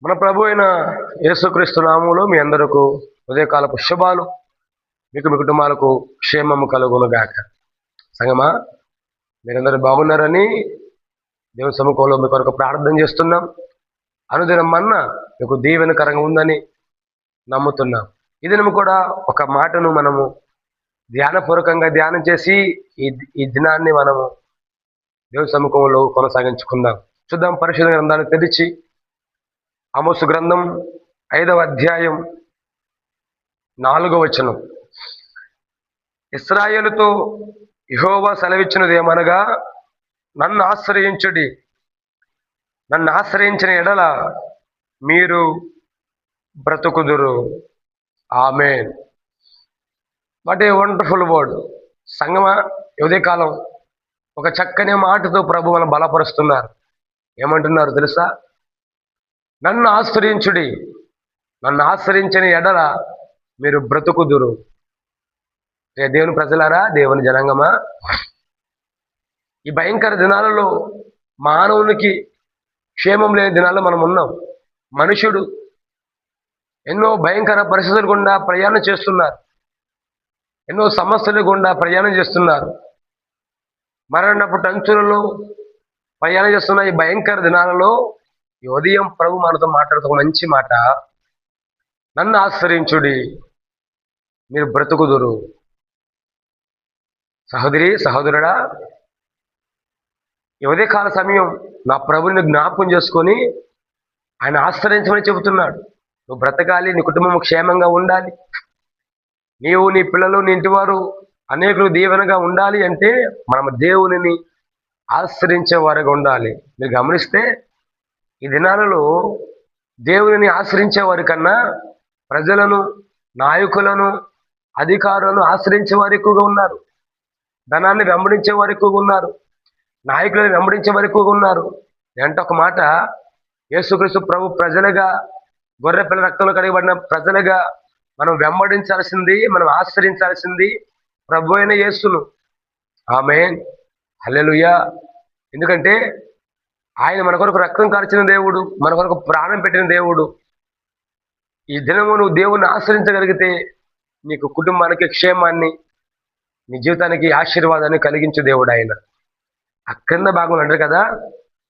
మన ప్రభు అయిన యేసుక్రీస్తు నామములో మీ అందరకు ఉదయకాలపు శుభాలు. మీకు మీ కుటుంబాలకు క్షేమము కలుగును గాక. సంగమా, మీరందరూ బాగున్నారని దేవుని సముఖంలో మీ కొరకు ప్రార్థన చేస్తున్నాం. అనుదినం మన్న మీకు దీవెనకరంగా ఉందని నమ్ముతున్నాం. ఈ దినము కూడా ఒక మాటను మనము ధ్యానపూర్వకంగా ధ్యానం చేసి ఈ దినాన్ని మనము దేవుని సముఖంలో కొనసాగించుకుందాం. చూద్దాం. పరిశుద్ధ గ్రంథాన్ని తెరిచి ఆమోసు గ్రంథం 5వ అధ్యాయం 4వ వచనం. ఇశ్రాయేలుతో యెహోవా సెలవిచ్చినదేమనగా, నన్ను ఆశ్రయించుడి, నన్ను ఆశ్రయించిన ఎడల మీరు బ్రతుకుదురు. Amen. What a wonderful word. సంగమ, ఉదయకాలం ఒక చక్కని మాటతో ప్రభు మనం బలపరుస్తున్నారు. ఏమంటున్నారు తెలుసా? నన్ను ఆశ్రయించుడి, నన్ను ఆశ్రయించిన ఎడల మీరు బ్రతుకుదురు. దేవుని ప్రజలారా, దేవుని జనాంగమా, ఈ భయంకర దినాలలో మానవునికి క్షేమం లేని దినాల్లో మనం ఉన్నాం. మనుషుడు ఎన్నో భయంకర పరిస్థితుల గుండా ప్రయాణం చేస్తున్నారు. ఎన్నో సమస్యల గుండా ప్రయాణం చేస్తున్నారు. మరణపు టంచులలో ప్రయాణం చేస్తున్న ఈ భయంకర దినాలలో ఈ ఉదయం ప్రభు మనతో మాట్లాడుతూ మంచి మాట, నన్ను ఆశ్రయించుడి, మీరు బ్రతుకుదురు. సహోదరి, సహోదరుడా, ఈ ఉదయకాల సమయం నా ప్రభుని జ్ఞాపకం చేసుకొని ఆయన ఆశ్రయించమని చెబుతున్నాడు. నువ్వు బ్రతకాలి, నీ కుటుంబం క్షేమంగా ఉండాలి, నీవు, నీ పిల్లలు, నీ ఇంటివారు అనేకులు దీవెనగా ఉండాలి అంటే మనం దేవునిని ఆశ్రయించే వారిగా ఉండాలి. మీరు గమనిస్తే ఈ దినాలలో దేవునిని ఆశ్రయించే వారి కన్నా ప్రజలను, నాయకులను, అధికారులను ఆశ్రయించే వారు ఎక్కువగా ఉన్నారు. ధనాన్ని వెంబడించే వారు ఎక్కువగా ఉన్నారు. నాయకులను వెంబడించే వారు ఎక్కువగా ఉన్నారు. అంటే ఒక మాట, యేసుక్రీస్తు ప్రభు ప్రజలుగా, గొర్రె పిల్ల రక్తంలో కడిగబడిన ప్రజలుగా మనం వెంబడించాల్సింది, మనం ఆశ్రయించాల్సింది ప్రభు అయిన యేసును. ఆమేన్, హల్లెలూయా. ఎందుకంటే ఆయన మన కొరకు రక్తం కార్చిన దేవుడు, మన కొరకు ప్రాణం పెట్టిన దేవుడు. ఈ దినము నువ్వు దేవుణ్ణి ఆశ్రయించగలిగితే నీకు కుటుంబానికి క్షేమాన్ని, నీ జీవితానికి ఆశీర్వాదాన్ని కలిగించే దేవుడు ఆయన. ఆ క్రింద భాగంలో అంటారు కదా,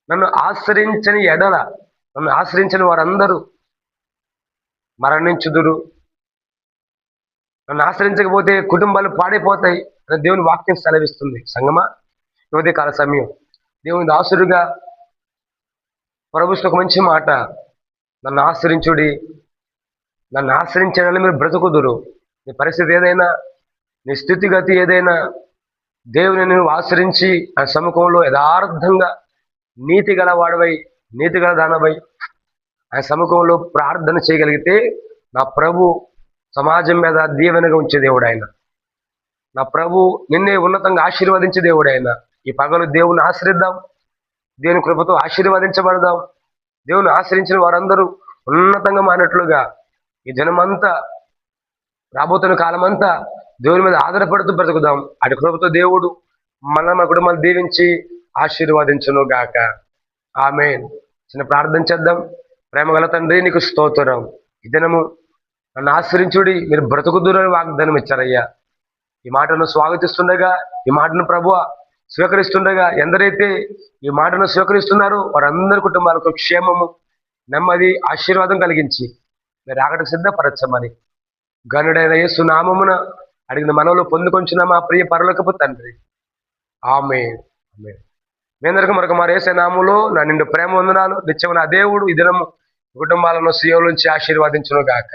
నన్ను ఆశ్రయించని ఎడల, నన్ను ఆశ్రయించని వారందరూ మరణించుదురు. నన్ను ఆశ్రయించకపోతే కుటుంబాలు పాడైపోతాయి అని దేవుని వాక్యం సెలవిస్తుంది. సంగమా, యువతి కాల సమయం దేవుని దాసుడుగా ప్రభుత్వ ఒక మంచి మాట, నన్ను ఆశ్రయించుడి, నన్ను ఆశ్రయించడానికి మీరు బ్రతుకుదురు. నీ పరిస్థితి ఏదైనా, నీ స్థితిగతి ఏదైనా, దేవుని నువ్వు ఆశ్రయించి ఆ సముఖంలో యథార్థంగా నీతి గల వాడవై, నీతి గల దానవై ఆ సముఖంలో ప్రార్థన చేయగలిగితే నా ప్రభు సమాజం మీద దీవెనగా ఉంచే దేవుడు ఆయన. నా ప్రభు నిన్నే ఉన్నతంగా ఆశీర్వదించే దేవుడు ఆయన. ఈ పగలు దేవుని ఆశ్రయిద్దాం, దేవుని కృపతో ఆశీర్వదించబడదాం. దేవుని ఆశ్రయించిన వారందరూ ఉన్నతంగా మారినట్లుగా ఈ జనమంతా, రాబోతున్న కాలమంతా దేవుని మీద ఆధారపడుతూ బ్రతుకుదాం. అటు కృపతో దేవుడు మన కుటుంబాలు దీవించి ఆశీర్వదించును గాక. ఆమేన్. చిన్న ప్రార్థన చేద్దాం. ప్రేమగల తండ్రి, నీకు స్తోత్రం. ఈ దినము నన్ను ఆశ్రయించుడి, మీరు బ్రతుకుదురని వాగ్దానం ఇచ్చారయ్యా. ఈ మాటను స్వాగతిస్తుండగా, ఈ మాటను ప్రభువ స్వీకరిస్తుండగా, ఎందరైతే ఈ మాటను స్వీకరిస్తున్నారో వారందరి కుటుంబాలకు క్షేమము, నెమ్మది, ఆశీర్వాదం కలిగించి మీరు ఆకటకు సిద్ధపరచమని గనుడైన యేసు నామమున అడిగిన మనలో పొందుకొంచిన మా ప్రియ పరలోకపు తండ్రి. ఆమేన్. ఆమేన్. మీ అందరికీ మరొక మరి యేసు నామములో నా నిండు ప్రేమ వందనాలు. నిత్యము నా దేవుడు ఈ దినము కుటుంబాలను సీయోల నుంచి ఆశీర్వదించును గాక.